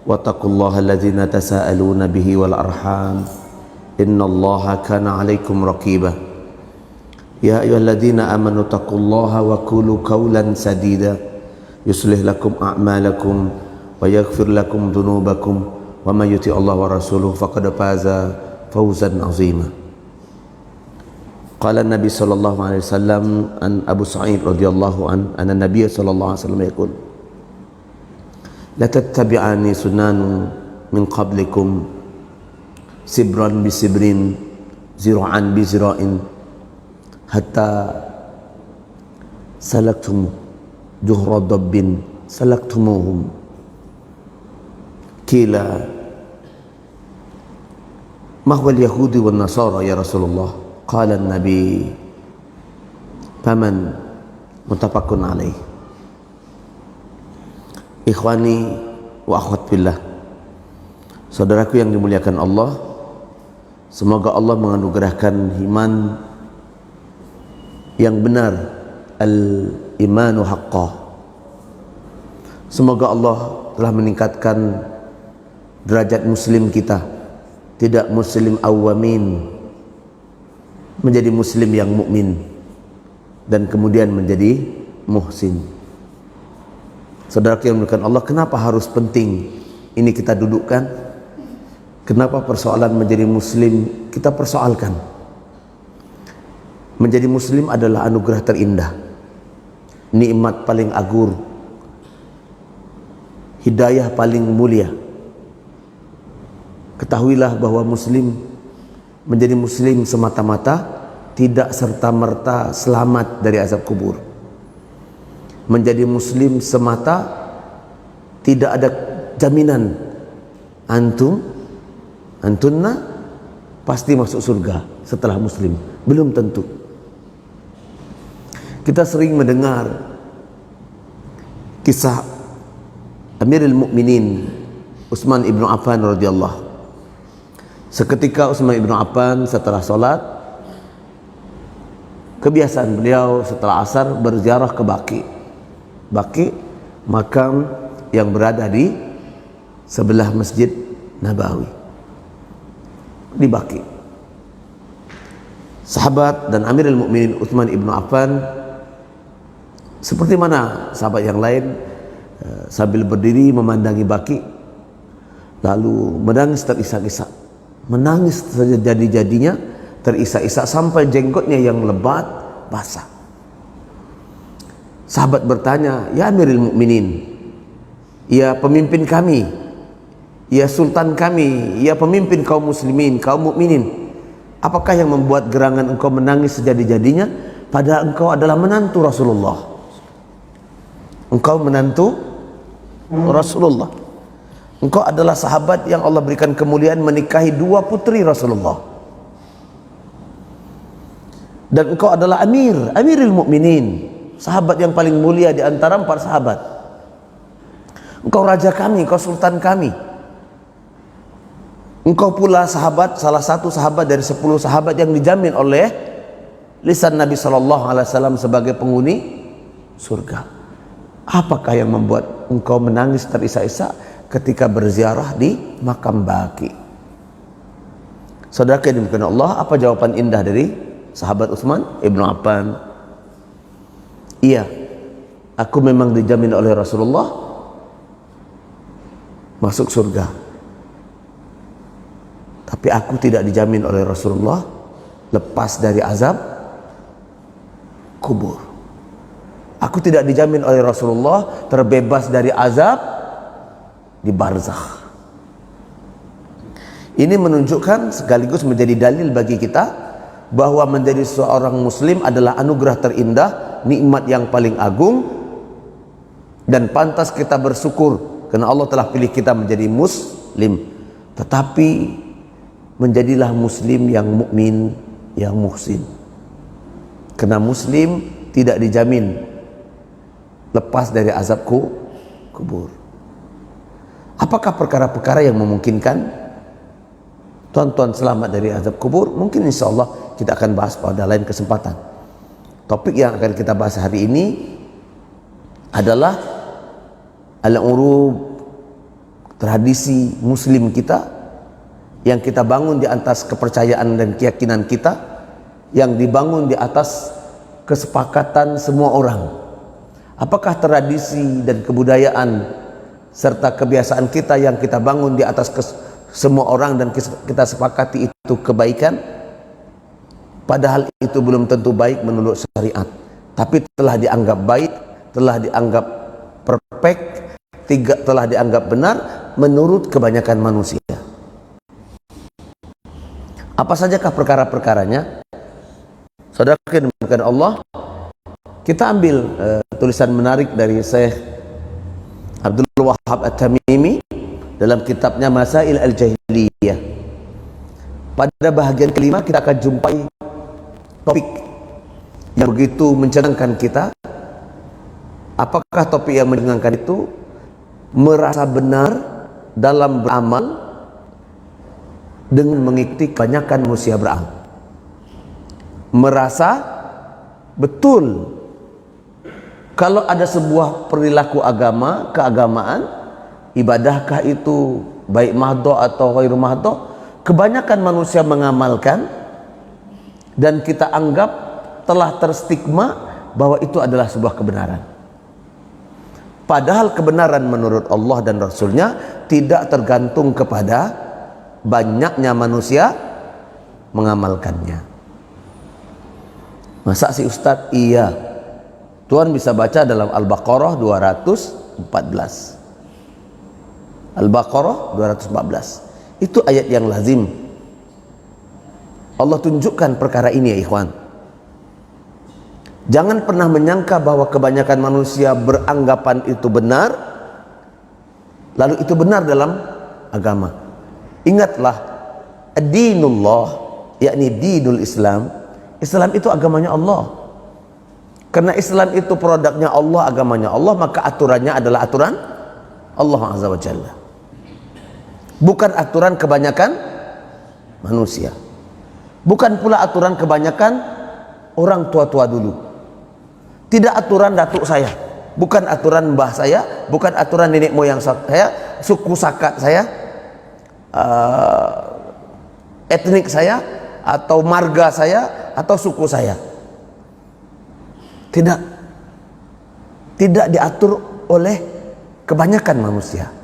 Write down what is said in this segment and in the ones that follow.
واتقوا الله الذين تساءلون به والأرحام إن الله كان عليكم رقيبا يا أيها الذين آمنوا اتقوا الله وقولوا قولا سديدا يصلح لكم أعمالكم ويغفر لكم ذنوبكم ومن يطع الله ورسوله فقد فاز فوزا عظيما. قال النبي صلى الله عليه وسلم عن أبو سعيد رضي الله عنه أن النبي صلى الله عليه وسلم يقول لا تتبعني سنان من قبلكم سبرا بسبر زراعا بزراع حتى سلكتم جهر ضب سلكتموهم قيل ما هو اليهود والنصارى يا رسول الله قال النبي فمن متفق عليه. Ikhwani wa akhwat fillah, saudaraku yang dimuliakan Allah, semoga Allah menganugerahkan iman yang benar, al-imanu haqqah. Semoga Allah telah meningkatkan derajat muslim kita, tidak muslim awamin, menjadi muslim yang mukmin, dan kemudian menjadi muhsin. Saudara yang dimuliakan Allah, kenapa harus penting ini kita dudukkan? Kenapa persoalan menjadi muslim kita persoalkan? Menjadi muslim adalah anugerah terindah, nikmat paling agung, hidayah paling mulia. Ketahuilah bahwa muslim, menjadi muslim semata-mata tidak serta-merta selamat dari azab kubur. Menjadi muslim semata tidak ada jaminan antunna pasti masuk surga setelah muslim, belum tentu. Kita sering mendengar kisah Amirul Mukminin Utsman ibnu Affan radhiyallahu. Seketika Utsman ibnu Affan setelah sholat, kebiasaan beliau setelah asar berziarah ke Baqi, makam yang berada di sebelah Masjid Nabawi di Baqi. Sahabat dan Amirul Mukminin Utsman ibnu Affan seperti mana sahabat yang lain sambil berdiri memandangi Baqi, lalu menangis terisak-isak, menangis sejadi-jadinya, terisak-isak sampai jenggotnya yang lebat basah. Sahabat bertanya, ya Amirul Mukminin, ya pemimpin kami, ya sultan kami, ya pemimpin kaum muslimin, kaum mukminin, apakah yang membuat gerangan engkau menangis sejadi-jadinya padahal engkau adalah menantu Rasulullah? Engkau menantu Rasulullah, engkau adalah sahabat yang Allah berikan kemuliaan menikahi dua putri Rasulullah, dan engkau adalah Amirul Mukminin, sahabat yang paling mulia di antara 4 sahabat. Engkau raja kami, engkau sultan kami. Engkau pula sahabat, salah satu sahabat dari 10 sahabat yang dijamin oleh lisan Nabi SAW sebagai penghuni surga. Apakah yang membuat engkau menangis terisak-isak ketika berziarah di makam Baqi? Saudara yang dimuliakan Allah, apa jawaban indah dari sahabat Utsman ibnu Affan? Iya, aku memang dijamin oleh Rasulullah masuk surga, tapi aku tidak dijamin oleh Rasulullah lepas dari azab kubur. Aku tidak dijamin oleh Rasulullah terbebas dari azab di barzakh. Ini menunjukkan sekaligus menjadi dalil bagi kita bahwa menjadi seorang muslim adalah anugerah terindah, nikmat yang paling agung, dan pantas kita bersyukur karena Allah telah pilih kita menjadi muslim. Tetapi menjadilah muslim yang mukmin, yang muhsin, karena muslim tidak dijamin lepas dari azab kubur. Apakah perkara-perkara yang memungkinkan tuan-tuan selamat dari azab kubur? Mungkin insya Allah kita akan bahas pada lain kesempatan. Topik yang akan kita bahas hari ini adalah al-urub tradisi muslim kita yang kita bangun di atas kepercayaan dan keyakinan kita, yang dibangun di atas kesepakatan semua orang. Apakah tradisi dan kebudayaan serta kebiasaan kita yang kita bangun di atas semua orang dan kita sepakati itu kebaikan? Padahal itu belum tentu baik menurut syariat, tapi telah dianggap baik, telah dianggap perfect, telah dianggap benar menurut kebanyakan manusia. Apa sajakah perkara-perkaranya? Saudara demikian Allah, kita ambil tulisan menarik dari Syekh Abdul Wahab At-Tamimi dalam kitabnya Masail Al-Jahiliyah. Pada bahagian kelima kita akan jumpai topik yang begitu mencengangkan kita. Apakah topik yang mencengangkan itu? Merasa benar dalam beramal dengan mengikuti kebanyakan manusia beramal. Merasa betul kalau ada sebuah perilaku agama, keagamaan, ibadahkah itu baik mahdoh atau ghairu mahdoh, kebanyakan manusia mengamalkan dan kita anggap telah terstigma bahwa itu adalah sebuah kebenaran. Padahal kebenaran menurut Allah dan Rasulnya tidak tergantung kepada banyaknya manusia mengamalkannya. Masa si Ustadz? Iya, Tuhan bisa baca dalam Al-Baqarah 214. Al-Baqarah 214 itu ayat yang lazim. Allah tunjukkan perkara ini ya ikhwan. Jangan pernah menyangka bahwa kebanyakan manusia beranggapan itu benar, lalu itu benar dalam agama. Ingatlah, ad-dinullah, yakni dinul Islam. Islam itu agamanya Allah. Karena Islam itu produknya Allah, agamanya Allah, maka aturannya adalah aturan Allah Azza wa Jalla, bukan aturan kebanyakan manusia, bukan pula aturan kebanyakan orang tua-tua dulu. Tidak aturan datuk saya, bukan aturan mbah saya, bukan aturan nenek moyang saya, suku sakat saya, etnik saya, atau marga saya, atau suku saya. Tidak diatur oleh kebanyakan manusia.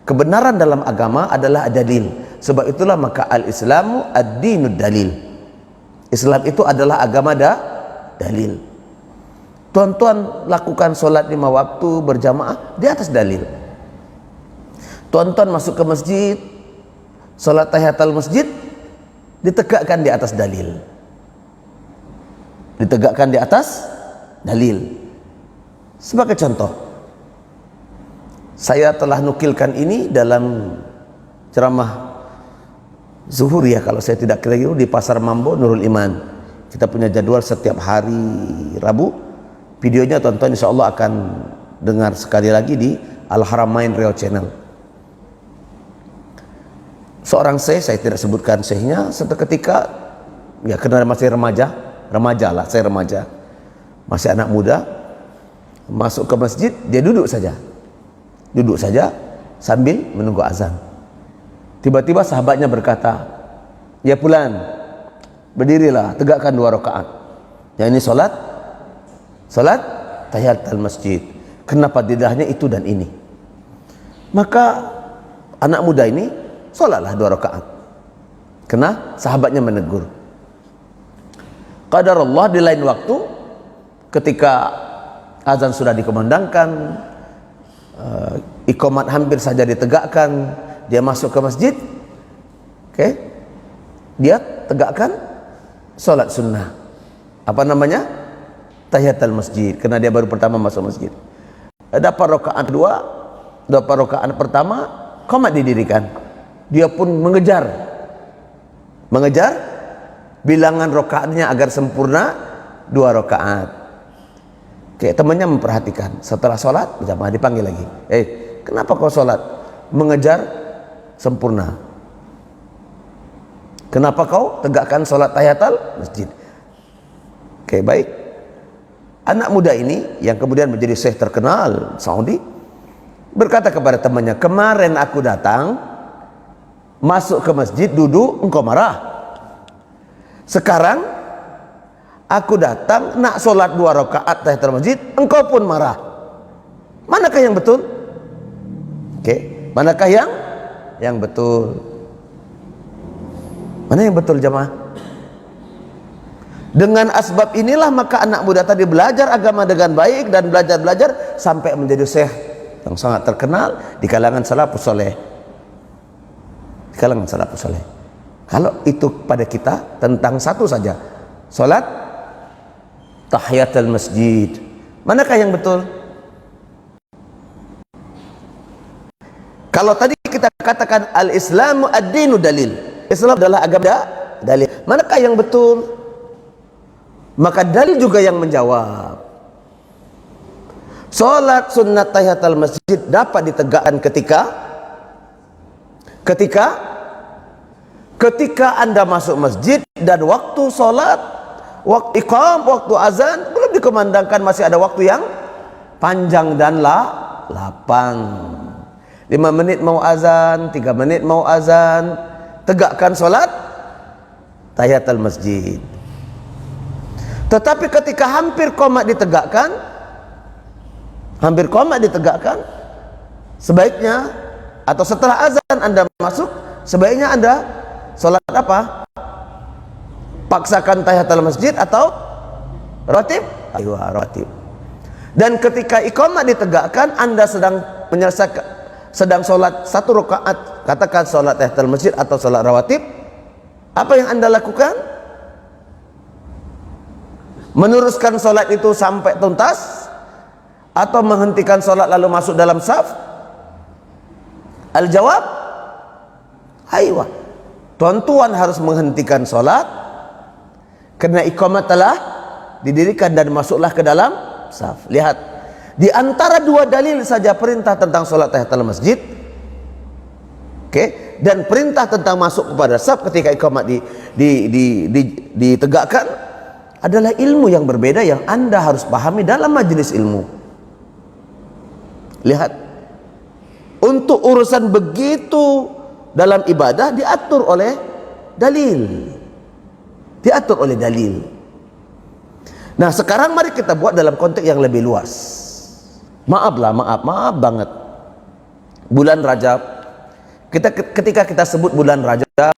Kebenaran dalam agama adalah dalil. Sebab itulah maka al-Islamu ad-dinud dalil. Islam itu adalah agama dalil. Tuan-tuan lakukan solat 5 waktu berjamaah di atas dalil. Tuan-tuan masuk ke masjid, solat tahiyatul masjid ditegakkan di atas dalil. Ditegakkan di atas dalil. Sebagai contoh, saya telah nukilkan ini dalam ceramah zuhur ya, kalau saya tidak keliru, di Pasar Mambo Nurul Iman. Kita punya jadwal setiap hari Rabu. Videonya tonton, insya Allah akan dengar sekali lagi di Al-Haramain Riau Channel. Seorang saya tidak sebutkan syekhnya, suatu ketika ya karena masih remaja lah, saya remaja, masih anak muda, masuk ke masjid, dia duduk saja sambil menunggu azan. Tiba-tiba sahabatnya berkata, ya fulan, berdirilah, tegakkan 2 rakaat. Ya ini solat tahiyatul masjid. Kenapa tidaknya itu dan ini? Maka anak muda ini solatlah 2 rakaat. Karena sahabatnya menegur. Qadarullah di lain waktu, ketika azan sudah dikumandangkan, iqamat hampir saja ditegakkan, dia masuk ke masjid, dia tegakkan solat sunnah. Apa namanya? Tahiyatul masjid, karena dia baru pertama masuk masjid. Dapat rakaat kedua, dapat rakaat pertama, qomat didirikan. Dia pun mengejar bilangan rakaatnya agar sempurna 2 rakaat. Temannya memperhatikan. Setelah sholat berjamaah dipanggil lagi. Kenapa kau sholat? Mengejar sempurna. Kenapa kau tegakkan sholat tahiyatul masjid? Baik. Anak muda ini yang kemudian menjadi syekh terkenal Saudi, berkata kepada temannya, kemarin aku datang, masuk ke masjid, duduk, engkau marah. Sekarang aku datang, nak solat 2 rakaat tahiyatul masjid, engkau pun marah. Manakah yang betul? Manakah yang betul? Mana yang betul jamaah? Dengan asbab inilah maka anak muda tadi belajar agama dengan baik dan belajar sampai menjadi syekh yang sangat terkenal di kalangan salafus saleh. Di kalangan salafus saleh. Kalau itu pada kita tentang satu saja, salat tahiyatul masjid. Manakah yang betul? Kalau tadi kita katakan al-Islamu ad-dinu dalil. Islam adalah agama dalil. Manakah yang betul? Maka dalil juga yang menjawab. Salat sunnat tahiyatul masjid dapat ditegakkan ketika Anda masuk masjid dan waktu salat, waktu iqam, waktu azan belum dikumandangkan, masih ada waktu yang panjang dan lapang. 5 menit mau azan, 3 menit mau azan, tegakkan salat tahiyatul masjid. Tetapi ketika hampir qomat ditegakkan, sebaiknya atau setelah azan Anda masuk, sebaiknya Anda salat apa? Paksakan tahiyatul masjid atau rawatib? Ayo rawatib. Dan ketika iqamah ditegakkan, Anda sedang salat 1 rakaat, katakan salat tahiyatul masjid atau salat rawatib, apa yang Anda lakukan? Meneruskan salat itu sampai tuntas atau menghentikan salat lalu masuk dalam saf? Al-jawab, aywa. Tuan-tuan harus menghentikan salat karena iqamah telah didirikan dan masuklah ke dalam saf. Lihat, di antara 2 dalil saja perintah tentang salat tahiyatul masjid, dan perintah tentang masuk kepada saf ketika iqamah ditegakkan, adalah ilmu yang berbeda yang Anda harus pahami dalam majelis ilmu. Lihat, untuk urusan begitu dalam ibadah diatur oleh dalil. Nah, sekarang mari kita buat dalam konteks yang lebih luas. Maaf banget. Bulan Rajab, ketika kita sebut bulan Rajab,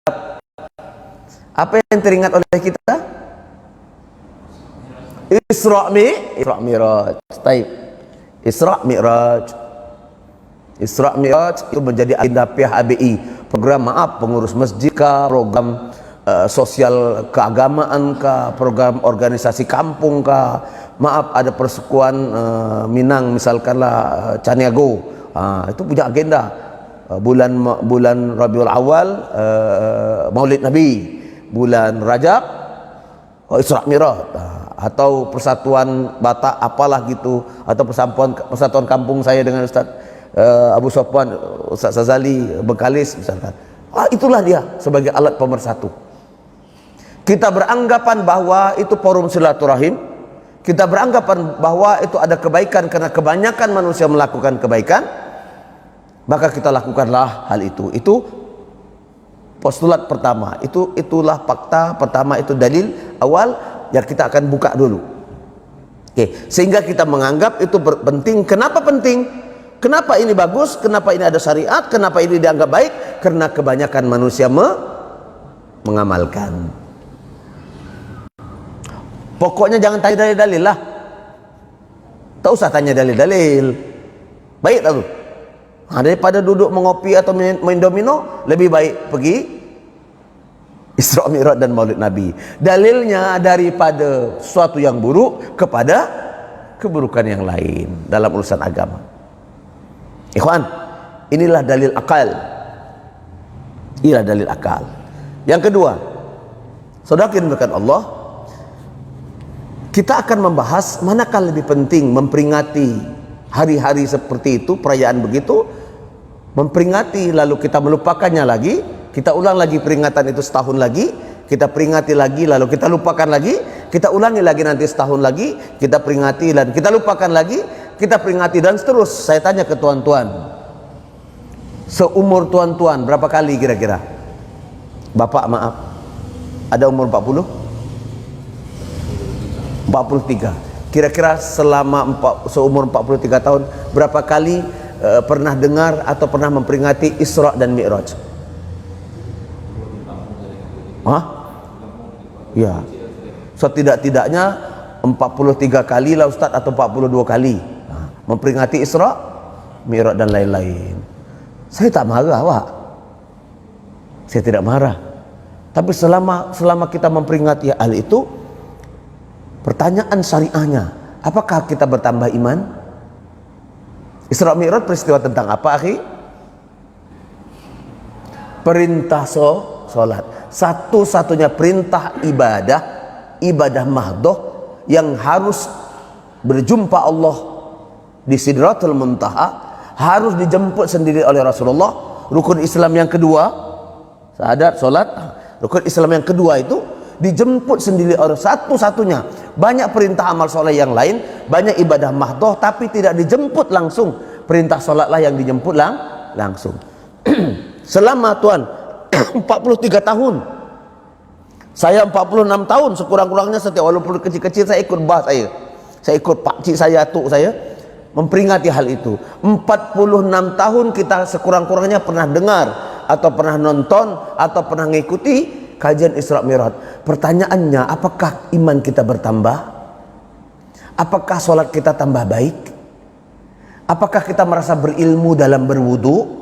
apa yang teringat oleh kita? Isra Mi'raj. Isra Mi'raj itu menjadi agenda PHBI, program pengurus masjid kah, program sosial keagamaan kah, program organisasi kampung kah, ada persekutuan Minang misalkanlah, Caniago, itu punya agenda bulan Rabiul Awal, Maulid Nabi, bulan Rajab, Isra Mi'raj, atau persatuan Batak apalah gitu, atau persatuan kampung saya dengan Ustaz Abu Sofwan, Ustaz Sazali Bengkalis misalkan. Itulah dia sebagai alat pemersatu. Kita beranggapan bahwa itu forum silaturahim, kita beranggapan bahwa itu ada kebaikan karena kebanyakan manusia melakukan kebaikan, maka kita lakukanlah hal itu. Itu postulat pertama, itulah fakta pertama, itu dalil awal yang kita akan buka dulu. Sehingga kita menganggap itu penting. Kenapa penting? Kenapa ini bagus? Kenapa ini ada syariat? Kenapa ini dianggap baik? Karena kebanyakan manusia mengamalkan. Pokoknya jangan tanya dalil-dalil lah. Tak usah tanya dalil-dalil. Baik tak tu? Daripada duduk mengopi atau main domino, lebih baik pergi Isra Mi'raj dan Maulid Nabi. Dalilnya daripada sesuatu yang buruk kepada keburukan yang lain dalam urusan agama. Ikhwan, inilah dalil akal. Inilah dalil akal. Yang kedua, saudara dimuliakan Allah, kita akan membahas manakah lebih penting memperingati hari-hari seperti itu, perayaan begitu, memperingati lalu kita melupakannya lagi. Kita ulang lagi peringatan itu setahun lagi, kita peringati lagi lalu kita lupakan lagi, kita ulangi lagi nanti setahun lagi, kita peringati dan kita lupakan lagi, kita peringati dan terus. Saya tanya ke tuan-tuan, seumur tuan-tuan berapa kali kira-kira? Bapak maaf, ada umur 40? 43. Kira-kira selama seumur 43 tahun berapa kali pernah dengar atau pernah memperingati Isra dan Mi'raj? Hah? Ya, setidak-tidaknya 43 kali lah Ustaz, atau 42 kali memperingati Isra, Mi'raj dan lain-lain. Saya tak marah Pak, saya tidak marah. Tapi selama kita memperingati hal itu, pertanyaan syariahnya, apakah kita bertambah iman? Isra Mi'raj peristiwa tentang apa, akhi? Perintah sholat. Satu-satunya perintah ibadah mahdoh yang harus berjumpa Allah di Sidratul Muntaha, harus dijemput sendiri oleh Rasulullah. Rukun Islam yang kedua, syahadat, sholat. Rukun Islam yang kedua itu dijemput sendiri oleh satu-satunya. Banyak perintah amal soleh yang lain, banyak ibadah mahdoh, tapi tidak dijemput langsung. Perintah sholatlah yang dijemput langsung. Selama tuan 43 tahun, saya 46 tahun sekurang-kurangnya, setiap walaupun kecil-kecil saya ikut saya ikut pakcik saya, atuk saya memperingati hal itu. 46 tahun kita sekurang-kurangnya pernah dengar atau pernah nonton atau pernah mengikuti kajian Isra Mi'raj. Pertanyaannya, apakah iman kita bertambah? Apakah sholat kita tambah baik? Apakah kita merasa berilmu dalam berwudu?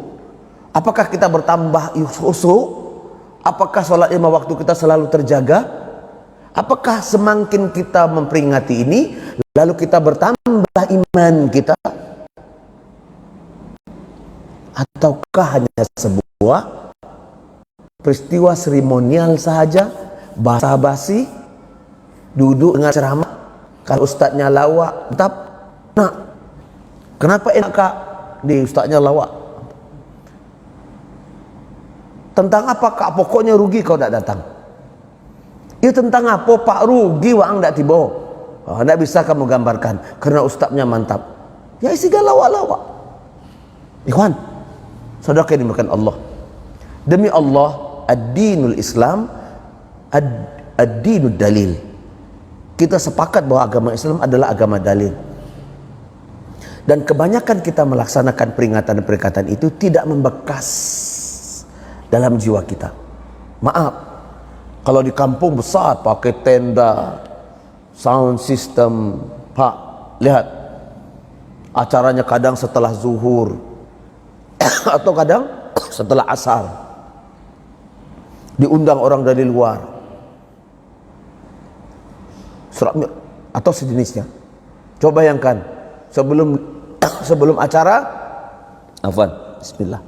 Apakah kita bertambah khusyuk? Apakah sholat 5 waktu kita selalu terjaga? Apakah semakin kita memperingati ini, lalu kita bertambah iman kita? Ataukah hanya sebuah peristiwa seremonial sahaja, basa-basi, duduk dengan ceramah, kalau ustadznya lawak, tetap nak, kenapa enak kak di ustadznya lawak? Tentang apa kak? Pokoknya rugi kau tak datang. Ya tentang apa pak? Rugi wang tak tiba. Tak bisa kamu gambarkan karena ustadznya mantap. Ya isi lawak-lawak. Ikhwan, saudara yang dimakan Allah, demi Allah, ad-dinul Islam, ad-dinul dalil. Kita sepakat bahwa agama Islam adalah agama dalil. Dan kebanyakan kita melaksanakan peringatan-peringatan itu tidak membekas dalam jiwa kita. Maaf, kalau di kampung besar pakai tenda, sound system, Pak, lihat acaranya kadang setelah zuhur atau kadang setelah asar, diundang orang dari luar, surat atau sejenisnya. Coba bayangkan sebelum acara, afwan, bismillah,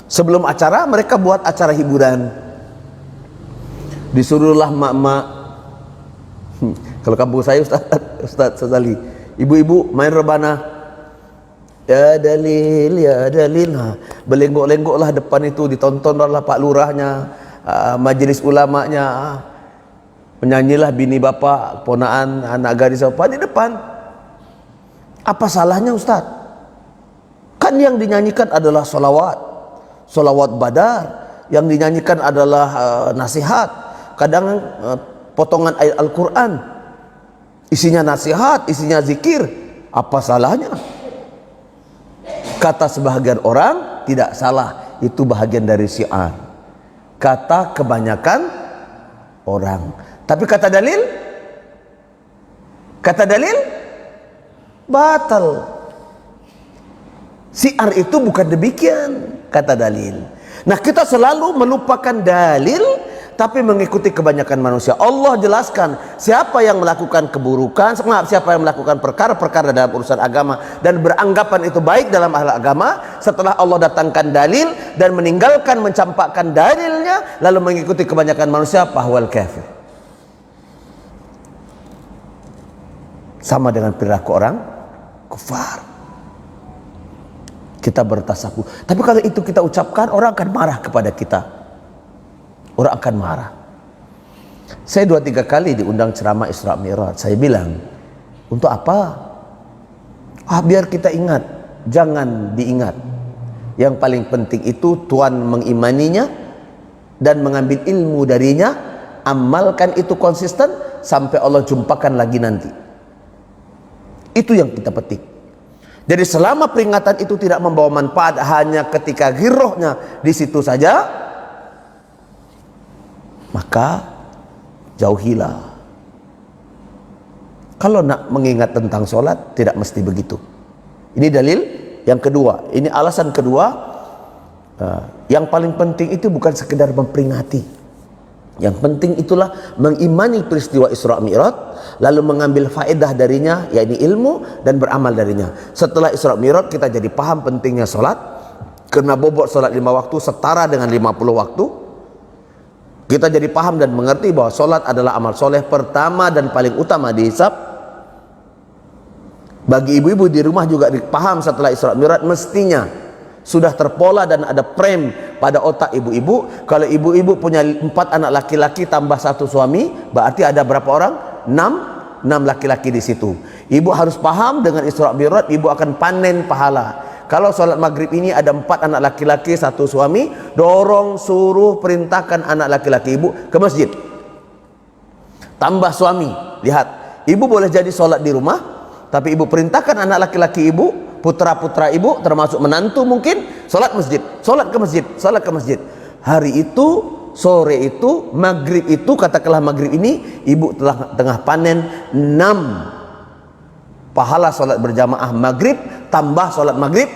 sebelum acara mereka buat acara hiburan, disuruhlah mak-mak, kalau kampung saya Ustaz Ali, ibu-ibu main rebana, ya dalil, ya dalil, belenggok-lenggoklah depan itu, ditontonlah Pak Lurahnya, majelis ulamanya, menyanyilah bini bapak, ponaan, anak gadis apa di depan. Apa salahnya Ustaz? Kan yang dinyanyikan adalah solawat badar, yang dinyanyikan adalah nasihat, kadang potongan ayat Al-Quran, isinya nasihat, isinya zikir. Apa salahnya? Kata sebahagian orang tidak salah, itu bahagian dari syiar. Kata kebanyakan orang. Tapi kata dalil batal. Syiar itu bukan demikian, kata dalil. Nah, kita selalu melupakan dalil tapi mengikuti kebanyakan manusia. Allah jelaskan siapa yang melakukan keburukan, siapa yang melakukan perkara-perkara dalam urusan agama dan beranggapan itu baik dalam hal agama, setelah Allah datangkan dalil dan meninggalkan mencampakkan dalilnya lalu mengikuti kebanyakan manusia, fahwal kafir. Sama dengan perilaku orang kufar. Kita bertasabuh. Tapi kalau itu kita ucapkan, orang akan marah kepada kita. orang akan marah. Saya 2-3 kali diundang ceramah Isra Mi'raj. Saya bilang, untuk apa? Biar kita ingat. Jangan diingat. Yang paling penting itu Tuhan mengimaninya dan mengambil ilmu darinya, amalkan itu konsisten sampai Allah jumpakan lagi nanti. Itu yang kita petik. Jadi selama peringatan itu tidak membawa manfaat, hanya ketika ghirrahnya di situ saja, maka jauhilah. Kalau nak mengingat tentang sholat, tidak mesti begitu. Ini dalil yang kedua. Ini alasan kedua. Yang paling penting itu bukan sekedar memperingati. Yang penting itulah mengimani peristiwa Isra Mi'raj, lalu mengambil faedah darinya, yakni ilmu, dan beramal darinya. Setelah Isra Mi'raj kita jadi paham pentingnya sholat, karena bobot sholat 5 waktu setara dengan 50 waktu. Kita jadi paham dan mengerti bahwa sholat adalah amal soleh pertama dan paling utama dihisab. Bagi ibu-ibu di rumah juga dipaham setelah Isra Mi'raj, mestinya sudah terpola dan ada frame pada otak ibu-ibu. Kalau ibu-ibu punya 4 anak laki-laki tambah 1 suami, berarti ada berapa orang? 6 laki-laki di situ. Ibu harus paham dengan Isra Mi'raj, ibu akan panen pahala. Kalau sholat maghrib ini ada 4 anak laki-laki 1 suami, dorong, suruh, perintahkan anak laki-laki ibu ke masjid. Tambah suami, lihat, ibu boleh jadi sholat di rumah, tapi ibu perintahkan anak laki-laki ibu, putra-putra ibu, termasuk menantu mungkin, sholat masjid, sholat ke masjid, sholat ke masjid. Hari itu, sore itu, maghrib itu, katakanlah maghrib ini, ibu telah tengah panen 6 pahala sholat berjamaah maghrib, tambah sholat maghrib.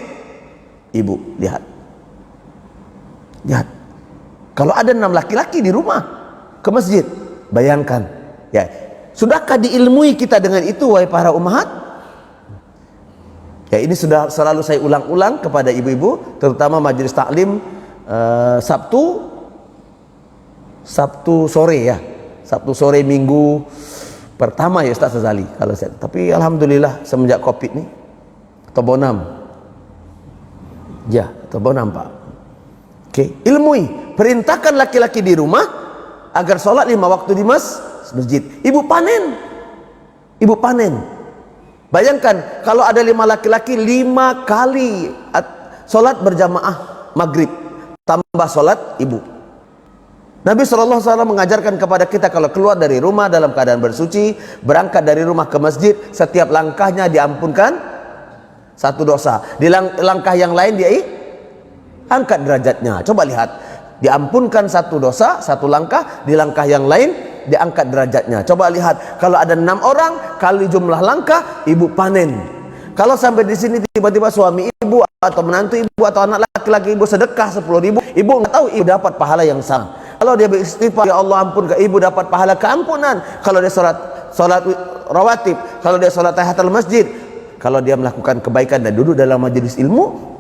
Ibu, lihat. Lihat. Kalau ada 6 laki-laki di rumah, ke masjid, bayangkan. Ya, sudahkah diilmui kita dengan itu, wahai para ummahat? Ya, ini sudah selalu saya ulang-ulang kepada ibu-ibu, terutama majelis taklim Sabtu sore ya, Sabtu sore minggu pertama ya Ustaz Sazali kalau saya. Tapi alhamdulillah semenjak Covid nih, Tobonam, ya Tobonam Pak. Oke, ilmui, perintahkan laki-laki di rumah agar sholat 5 waktu di masjid. Ibu panen, ibu panen. Bayangkan kalau ada 5 laki-laki 5 kali sholat berjamaah maghrib tambah sholat ibu. Nabi SAW mengajarkan kepada kita kalau keluar dari rumah dalam keadaan bersuci, berangkat dari rumah ke masjid, setiap langkahnya diampunkan 1 dosa. Di langkah yang lain dia angkat derajatnya. Coba lihat, diampunkan 1 dosa 1 langkah, di langkah yang lain diangkat derajatnya. Coba lihat, kalau ada 6 orang kali jumlah langkah, ibu panen. Kalau sampai di sini tiba-tiba suami ibu atau menantu ibu atau anak laki-laki ibu sedekah 10.000, ibu nggak tahu ibu dapat pahala yang sama. Kalau dia beristighfar, ya Allah ampun, ke ibu dapat pahala keampunan. Kalau dia salat rawatib, kalau dia salat tahiyatul masjid, kalau dia melakukan kebaikan dan duduk dalam majelis ilmu,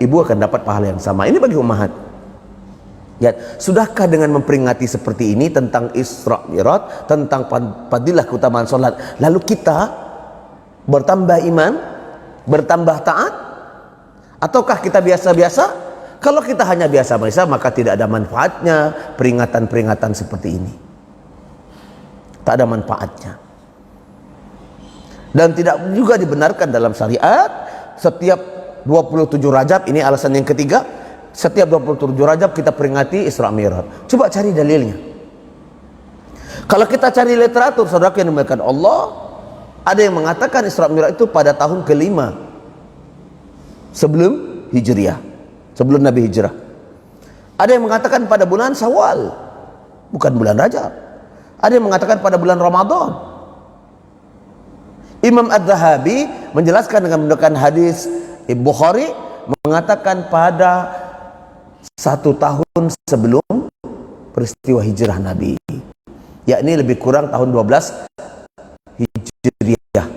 ibu akan dapat pahala yang sama. Ini bagi ummahat. Ya, sudahkah dengan memperingati seperti ini tentang Isra Mi'raj, tentang fadilah keutamaan sholat, lalu kita bertambah iman, bertambah taat, ataukah kita biasa-biasa? Kalau kita hanya biasa-biasa, maka tidak ada manfaatnya peringatan-peringatan seperti ini. Tak ada manfaatnya. Dan tidak juga dibenarkan dalam syariat setiap 27 Rajab, ini alasan yang ketiga, setiap 27 Rajab kita peringati Isra Mi'raj. Coba cari dalilnya. Kalau kita cari literatur, saudara yang dimuliakan Allah, ada yang mengatakan Isra Mi'raj itu pada tahun ke-5 sebelum Hijriah, sebelum Nabi Hijrah. Ada yang mengatakan pada bulan Syawal, bukan bulan Rajab. Ada yang mengatakan pada bulan Ramadan. Imam Ad-Dhahabi menjelaskan dengan menggunakan hadis Bukhari, mengatakan pada 1 tahun sebelum peristiwa hijrah Nabi, yakni lebih kurang tahun 12 Hijriah,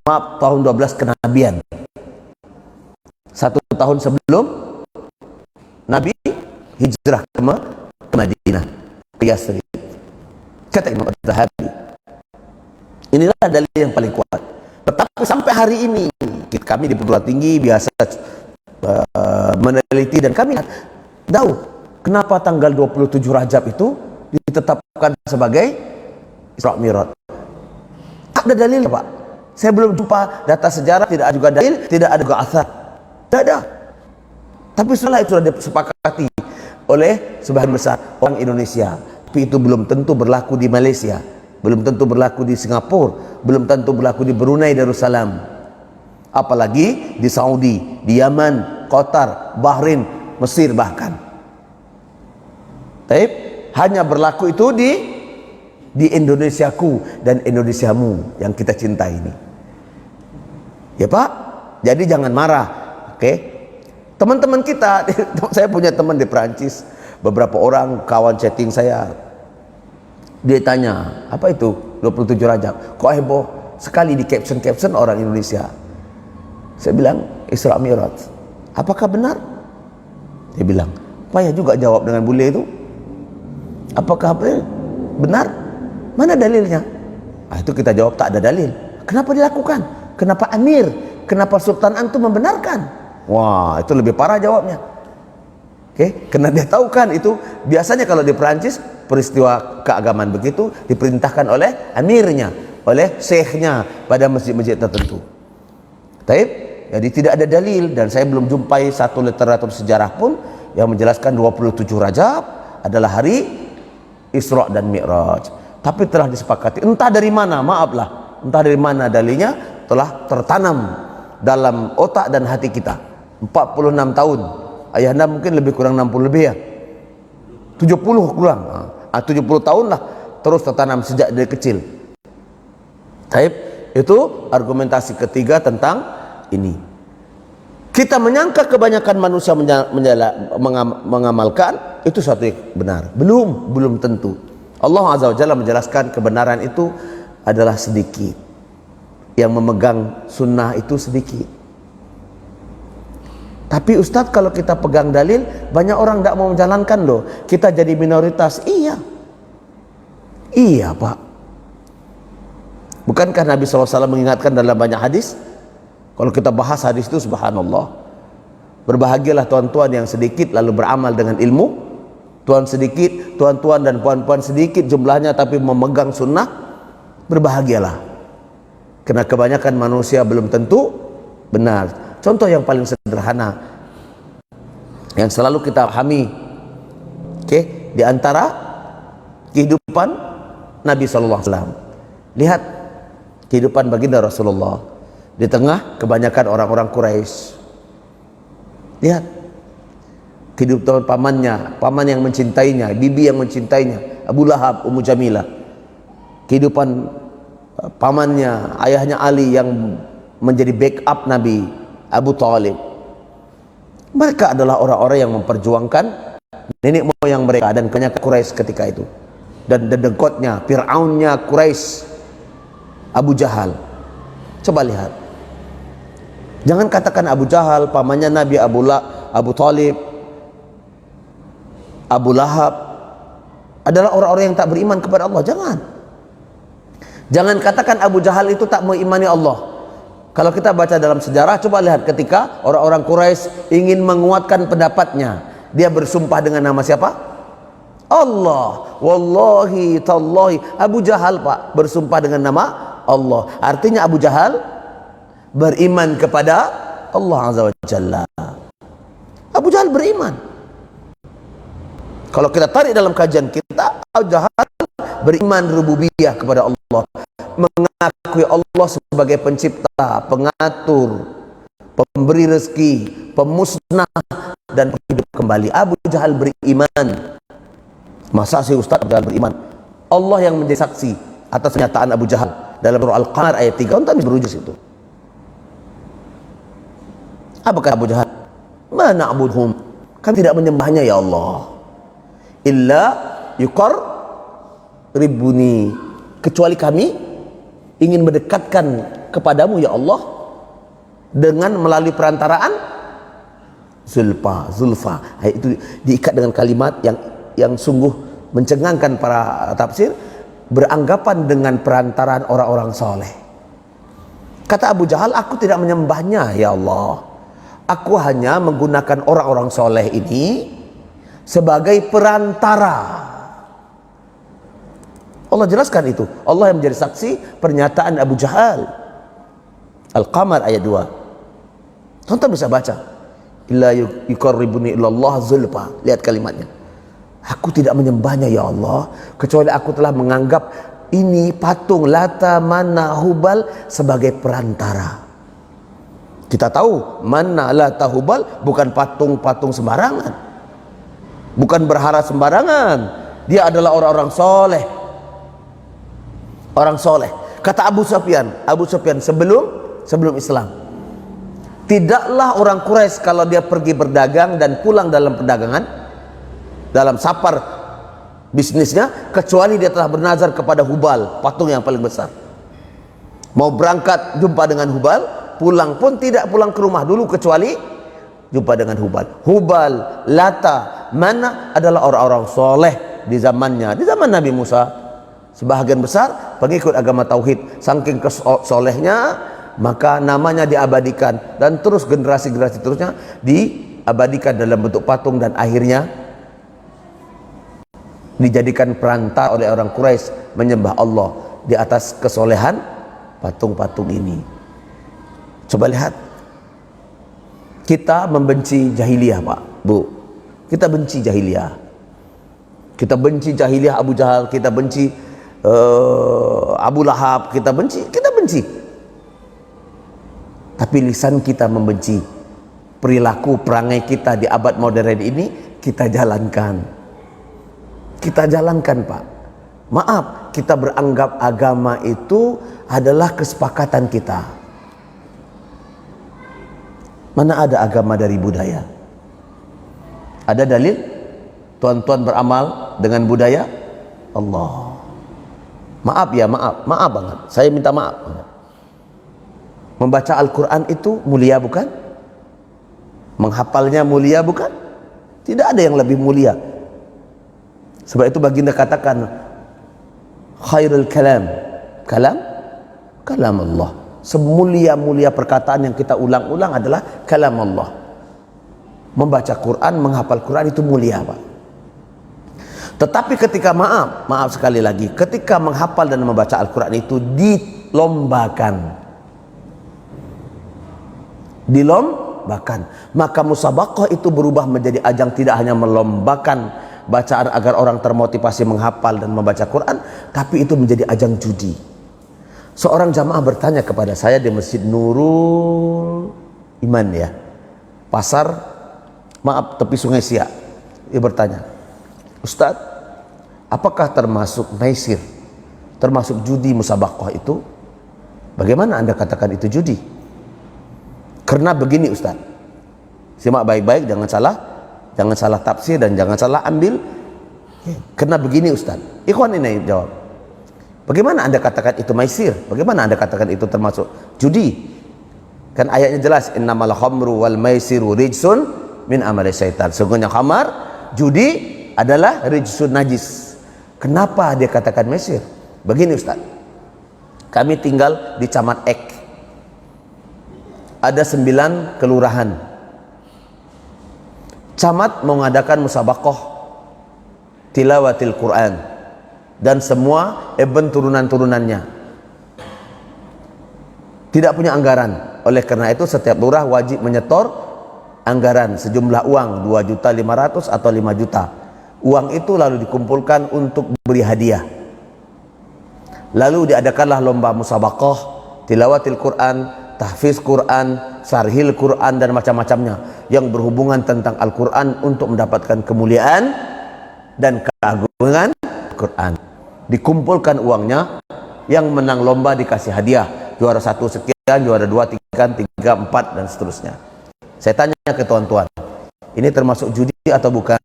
maaf, tahun 12 kenabian. 1 tahun sebelum Nabi hijrah ke Madinah, ke Yathrib, kata Imam Ad-Dhahabi. Inilah dalil yang paling kuat. Tetapi sampai hari ini kami di perguruan tinggi biasa meneliti dan kami tahu Kenapa tanggal 27 Rajab itu ditetapkan sebagai Isra Mi'raj? Ada dalil, Pak. Saya belum jumpa data sejarah, tidak ada juga dalil, tidak ada juga asar. Tidak ada. Tapi setelah itu sudah disepakati oleh sebagian besar orang Indonesia. Tapi itu belum tentu berlaku di Malaysia, belum tentu berlaku di Singapura, belum tentu berlaku di Brunei Darussalam, apalagi di Saudi, di Yaman, Qatar, Bahrain, Mesir bahkan. Tapi hanya berlaku itu di Indonesiaku dan Indonesiamu yang kita cintai ini. Ya Pak, jadi jangan marah. Oke, teman-teman kita, saya punya teman di Perancis, beberapa orang kawan chatting saya, dia tanya, apa itu 27 Rajab? Kok heboh sekali di caption orang Indonesia? Saya bilang, Isra Mi'raj. Apakah benar? Dia bilang, payah juga jawab dengan bule itu. Apakah benar? Mana dalilnya? Nah, itu kita jawab tak ada dalil. Kenapa dilakukan? Kenapa Amir? Kenapa Sultan Antum membenarkan? Wah, itu lebih parah jawabnya. Oke, karena dia tahu kan itu biasanya kalau di Perancis peristiwa keagamaan begitu diperintahkan oleh amirnya, oleh syekhnya pada masjid-masjid tertentu. Taib, jadi tidak ada dalil dan saya belum jumpai satu literatur sejarah pun yang menjelaskan 27 Rajab adalah hari Isra dan Mi'raj. Tapi telah disepakati, entah dari mana, maaflah, entah dari mana dalilnya telah tertanam dalam otak dan hati kita. 46 tahun. Ayahanda mungkin lebih kurang 60 lebih ya. 70 kurang. 70 tahun lah terus tertanam sejak dari kecil. Taib, itu argumentasi ketiga tentang ini. Kita menyangka kebanyakan manusia mengamalkan itu satu yang benar. Belum tentu. Allah Azza wa Jalla menjelaskan kebenaran itu adalah sedikit. Yang memegang sunnah itu sedikit. Tapi Ustadz, kalau kita pegang dalil, banyak orang tidak mau menjalankan loh. Kita jadi minoritas. Iya Pak. Bukankah Nabi SAW mengingatkan dalam banyak hadis? Kalau kita bahas hadis itu, subhanallah, berbahagialah tuan-tuan yang sedikit lalu beramal dengan ilmu. Tuan-tuan dan puan-puan sedikit jumlahnya tapi memegang sunnah, berbahagialah. Karena kebanyakan manusia belum tentu benar. Contoh yang paling sederhana yang selalu kita pahami, di antara kehidupan Nabi SAW. Lihat kehidupan baginda Rasulullah di tengah kebanyakan orang-orang Quraisy. Lihat kehidupan paman yang mencintainya, bibi yang mencintainya, Abu Lahab, Ummu Jamilah. Kehidupan pamannya, ayahnya Ali yang menjadi backup Nabi, Abu Talib. Mereka adalah orang-orang yang memperjuangkan nenek moyang mereka dan kebanyakan Quraisy ketika itu. Dan dedengkotnya, Fir'aunnya Quraisy, Abu Jahal. Coba lihat. Jangan katakan Abu Jahal, pamannya Nabi, Abu Talib, Abu Lahab adalah orang-orang yang tak beriman kepada Allah. Jangan katakan Abu Jahal itu tak mengimani Allah. Kalau kita baca dalam sejarah, coba lihat ketika orang-orang Quraisy ingin menguatkan pendapatnya, dia bersumpah dengan nama siapa? Allah. Wallahi tallahi. Abu Jahal Pak bersumpah dengan nama Allah. Artinya Abu Jahal beriman kepada Allah Azza wa Jalla. Abu Jahal beriman. Kalau kita tarik dalam kajian kita, Abu Jahal beriman rububiyah kepada Allah, mengakui Allah sebagai pencipta, pengatur, pemberi rezeki, pemusnah dan penghidup kembali. Abu Jahal beriman. Masa sih Ustaz Abu Jahal beriman? Allah yang menjadi saksi atas pernyataan Abu Jahal dalam surah Al-Qamar ayat 3. Untuk berujuk itu. Apa kata Abu Jahal? Ma na'budhum, kan tidak menyembahnya ya Allah, illa yuqarribuni, kecuali kami ingin mendekatkan kepadamu ya Allah dengan melalui perantaraan zulfa. Itu diikat dengan kalimat yang sungguh mencengangkan para tafsir, beranggapan dengan perantaraan orang-orang soleh. Kata Abu Jahal, aku tidak menyembahnya ya Allah, aku hanya menggunakan orang-orang soleh ini sebagai perantara. Allah jelaskan itu. Allah yang menjadi saksi pernyataan Abu Jahal. Al-Qamar ayat 2. Tonton bisa baca. Illa yuqarribuni ilallah zulfa. Lihat kalimatnya. Aku tidak menyembahnya ya Allah kecuali aku telah menganggap ini patung Lata, Manna, Hubal sebagai perantara. Kita tahu Manna, Lata, Hubal bukan patung-patung sembarangan, bukan berhala sembarangan. Dia adalah orang-orang soleh, orang soleh. Kata Abu Sufyan sebelum Islam, tidaklah orang Quraisy kalau dia pergi berdagang dan pulang dalam perdagangan, dalam safar bisnisnya, kecuali dia telah bernazar kepada Hubal, patung yang paling besar. Mau berangkat jumpa dengan Hubal, pulang pun tidak pulang ke rumah dulu kecuali jumpa dengan Hubal. Hubal, Lata, Manna adalah orang-orang soleh di zamannya, di zaman Nabi Musa. Sebahagian besar pengikut agama tauhid, saking kesolehnya maka namanya diabadikan dan terus generasi-generasi terusnya diabadikan dalam bentuk patung dan akhirnya dijadikan perantara oleh orang Quraisy menyembah Allah di atas kesolehan patung-patung ini. Coba lihat, kita membenci jahiliyah Pak, Bu. Kita benci jahiliyah. Kita benci jahiliyah Abu Jahal, kita benci Abu Lahab, kita benci. Tapi lisan kita membenci. Perilaku perangai kita di abad modern ini kita jalankan. Kita jalankan Pak. Maaf, kita beranggap agama itu adalah kesepakatan kita. Mana ada agama dari budaya? Ada dalil? Tuan-tuan beramal dengan budaya? Allah. Maaf ya, maaf banget. Saya minta maaf. Membaca Al-Quran itu mulia bukan? Menghafalnya mulia bukan? Tidak ada yang lebih mulia. Sebab itu baginda katakan khairul kalam Allah. Semulia-mulia perkataan yang kita ulang-ulang adalah kalam Allah. Membaca Quran, menghafal Quran itu mulia Pak. Tetapi ketika maaf sekali lagi, ketika menghafal dan membaca Al-Quran itu dilombakan, maka musabaqah itu berubah menjadi ajang tidak hanya melombakan bacaan agar orang termotivasi menghafal dan membaca Quran, tapi itu menjadi ajang judi. Seorang jamaah bertanya kepada saya di Masjid Nurul Iman ya, tepi Sungai Siak. Dia bertanya, Ustadz, apakah termasuk maisir, termasuk judi musabaqah itu? Bagaimana Anda katakan itu judi? Karena begini Ustadz, simak baik-baik, jangan salah tafsir dan jangan salah ambil. Karena begini Ustaz. Ikhwan ini jawab. Bagaimana Anda katakan itu maisir? Bagaimana Anda katakan itu termasuk judi? Kan ayatnya jelas, innamal khamru wal maisiru rijsun min amali syaitan. Sungguhnya khamar, judi adalah rijsun najis. Kenapa dia katakan maisir? Begini Ustaz. Kami tinggal di Camat Ek. Ada 9 kelurahan. Camat mengadakan musabaqah tilawatil Quran dan semua event turunan-turunannya. Tidak punya anggaran. Oleh karena itu setiap lurah wajib menyetor anggaran sejumlah uang 2.500.000 atau 5 juta. Uang itu lalu dikumpulkan untuk beri hadiah. Lalu diadakanlah lomba musabaqah tilawatil Quran, tahfiz Quran, sarhil Quran dan macam-macamnya yang berhubungan tentang Al-Quran untuk mendapatkan kemuliaan dan keagungan Quran. Dikumpulkan uangnya, yang menang lomba dikasih hadiah, juara 1 sekian, juara 2 3, 4 dan seterusnya. Saya tanya ke tuan-tuan, ini termasuk judi atau bukan?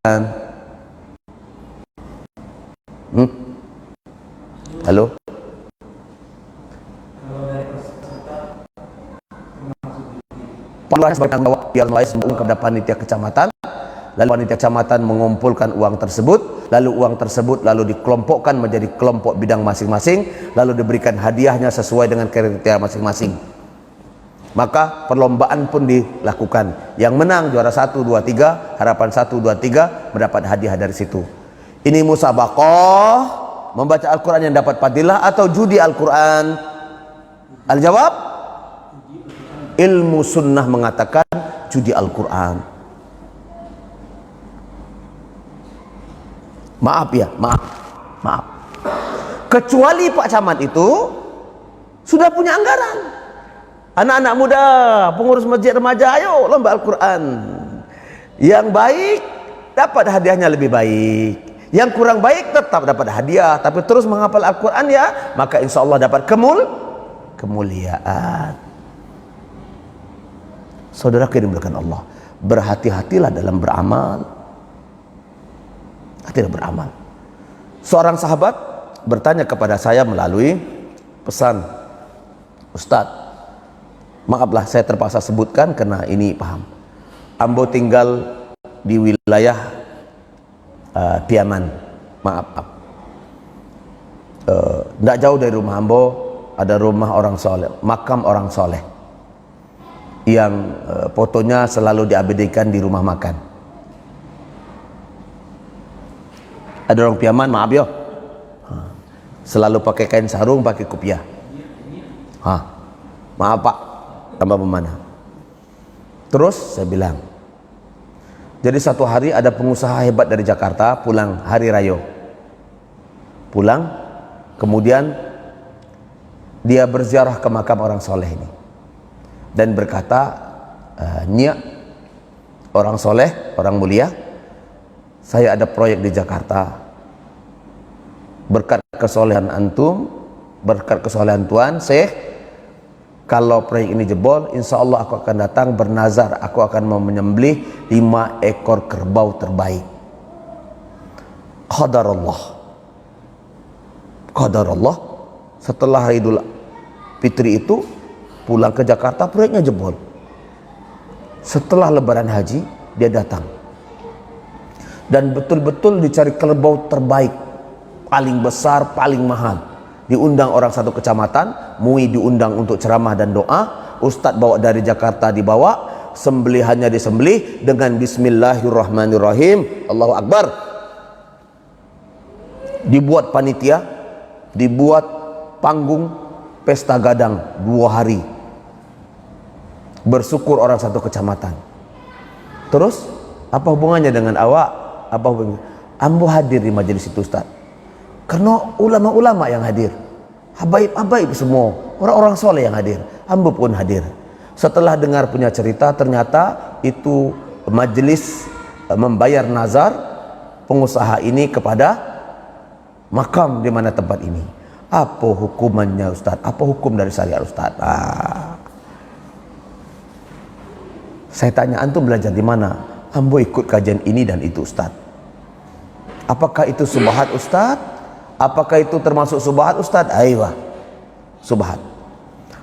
Halo? Polres bertanggung jawab biar mulai kepada panitia kecamatan, lalu panitia kecamatan mengumpulkan uang tersebut, lalu uang tersebut lalu dikelompokkan menjadi kelompok bidang masing-masing, lalu diberikan hadiahnya sesuai dengan kriteria masing-masing. Maka perlombaan pun dilakukan. Yang menang juara 1, 2, 3, harapan 1, 2, 3 mendapat hadiah dari situ. Ini musabaqah membaca Al-Quran yang dapat fadilah atau judi Al-Quran? Al-jawab, ilmu sunnah mengatakan judi Al-Quran. Maaf ya, maaf. Kecuali Pak Camat itu sudah punya anggaran. Anak-anak muda, pengurus masjid remaja, ayo lomba Al-Quran. Yang baik dapat hadiahnya lebih baik. Yang kurang baik tetap dapat hadiah, tapi terus menghafal Al-Quran ya, maka insya Allah dapat kemuliaan. Saudara dimuliakan Allah, berhati-hatilah dalam beramal. Hati-hati beramal. Seorang sahabat bertanya kepada saya melalui pesan, Ustadz, maaflah saya terpaksa sebutkan karena ini paham. Ambo tinggal di wilayah Piaman, maaf. Tidak jauh dari rumah Ambo ada rumah orang soleh, makam orang soleh yang fotonya selalu diabadikan di rumah makan. Ada orang Piaman, maaf yo, selalu pakai kain sarung, pakai kopiah. Maaf Pak, tambah pemana. Terus saya bilang, jadi satu hari ada pengusaha hebat dari Jakarta pulang hari raya, pulang kemudian dia berziarah ke makam orang soleh ini dan berkata, Nya orang soleh, orang mulia, saya ada proyek di Jakarta, berkat kesolehan antum, berkat kesolehan tuan Syekh, kalau proyek ini jebol, insya Allah aku akan datang bernazar, aku akan mau menyembelih 5 ekor kerbau terbaik. Qadarullah, setelah Idul Fitri itu pulang ke Jakarta, proyeknya jebol. Setelah lebaran haji dia datang dan betul-betul dicari kerbau terbaik, paling besar, paling mahal. Diundang orang satu kecamatan, MUI diundang untuk ceramah dan doa, Ustadz bawa dari Jakarta, dibawa, sembelihannya disembelih dengan Bismillahirrahmanirrahim, Allahu Akbar. Dibuat panitia, dibuat panggung pesta gadang 2 hari, bersyukur orang satu kecamatan. Terus apa hubungannya dengan awak? Apa hubungannya? Ambo hadir di majelis itu Ustadz karena ulama-ulama yang hadir, habaib-habaib semua, orang-orang soleh yang hadir, Ambo pun hadir. Setelah dengar punya cerita, ternyata itu majelis membayar nazar pengusaha ini kepada makam di mana tempat ini. Apa hukumannya Ustadz? Apa hukum dari syariat Ustadz? Saya tanya, antum belajar di mana? Ambo ikut kajian ini dan itu Ustadz. Apakah itu subhat Ustadz? Apakah itu termasuk subhat Ustadz? Aiyah, subhat.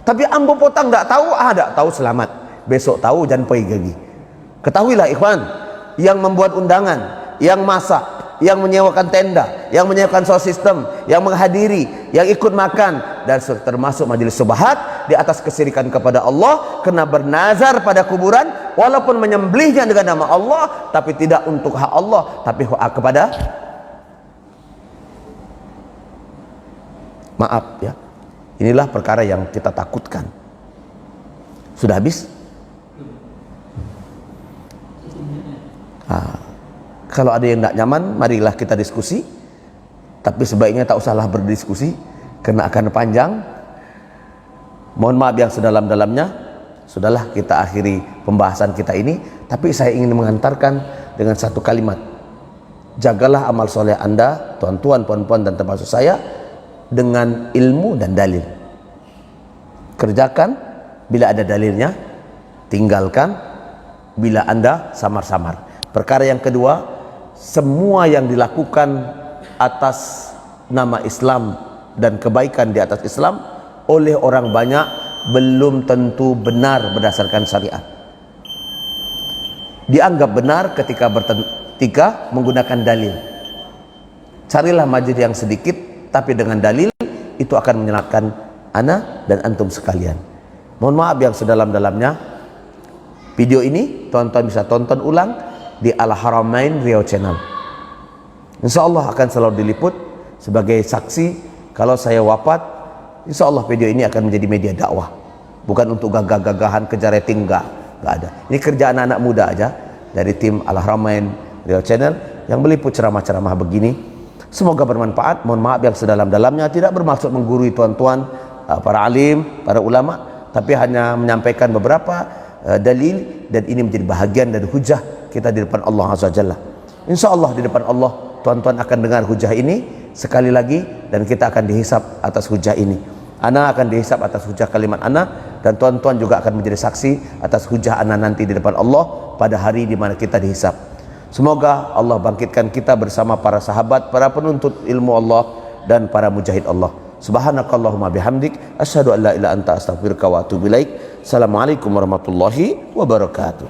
Tapi ambo potang tak tahu, tak tahu selamat. Besok tahu jangan pergi lagi. Ketahuilah ikhwan, yang membuat undangan, yang masak, yang menyewakan tenda, yang menyewakan sound system, yang menghadiri, yang ikut makan, dan termasuk majelis subhat di atas kesyirikan kepada Allah, kena bernazar pada kuburan, walaupun menyembelihnya dengan nama Allah, tapi tidak untuk hak Allah, tapi hak kepada, maaf ya, inilah perkara yang kita takutkan. Sudah habis? Kalau ada yang tidak nyaman, marilah kita diskusi. Tapi sebaiknya tak usahlah berdiskusi, karena akan panjang. Mohon maaf yang sedalam-dalamnya. Sudahlah, kita akhiri pembahasan kita ini. Tapi saya ingin mengantarkan dengan satu kalimat. Jagalah amal soleh Anda, tuan-tuan, puan-puan, dan termasuk saya, dengan ilmu dan dalil. Kerjakan bila ada dalilnya, tinggalkan bila Anda samar-samar. Perkara yang kedua, semua yang dilakukan atas nama Islam dan kebaikan di atas Islam oleh orang banyak belum tentu benar berdasarkan syariat. Dianggap benar ketika bertiga menggunakan dalil. Carilah majelis yang sedikit tapi dengan dalil, itu akan menyelamatkan ana dan antum sekalian. Mohon maaf yang sedalam-dalamnya. Video ini tuan-tuan bisa tonton ulang di Al-Haramain Riau Channel. Insya Allah akan selalu diliput sebagai saksi kalau saya wafat. Insya Allah video ini akan menjadi media dakwah, bukan untuk gagah-gagahan kejar rating, enggak ada. Ini kerja anak-anak muda aja dari tim Al-Haramain Riau Channel yang meliput ceramah-ceramah begini. Semoga bermanfaat. Mohon maaf yang sedalam-dalamnya, tidak bermaksud menggurui tuan-tuan para alim, para ulama, tapi hanya menyampaikan beberapa dalil, dan ini menjadi bahagian dari hujah kita di depan Allah Azza wa Jalla. Insya Allah di depan Allah tuan-tuan akan dengar hujah ini sekali lagi, dan kita akan dihisap atas hujah ini. Ana akan dihisap atas hujah kalimat ana, dan tuan-tuan juga akan menjadi saksi atas hujah ana nanti di depan Allah pada hari di mana kita dihisap. Semoga Allah bangkitkan kita bersama para sahabat, para penuntut ilmu Allah, dan para mujahid Allah. Subhanakallahumma bihamdik, asyhadu an la ilaha illa anta, astaghfiruka wa atubu ilaik. Assalamualaikum warahmatullahi wabarakatuh.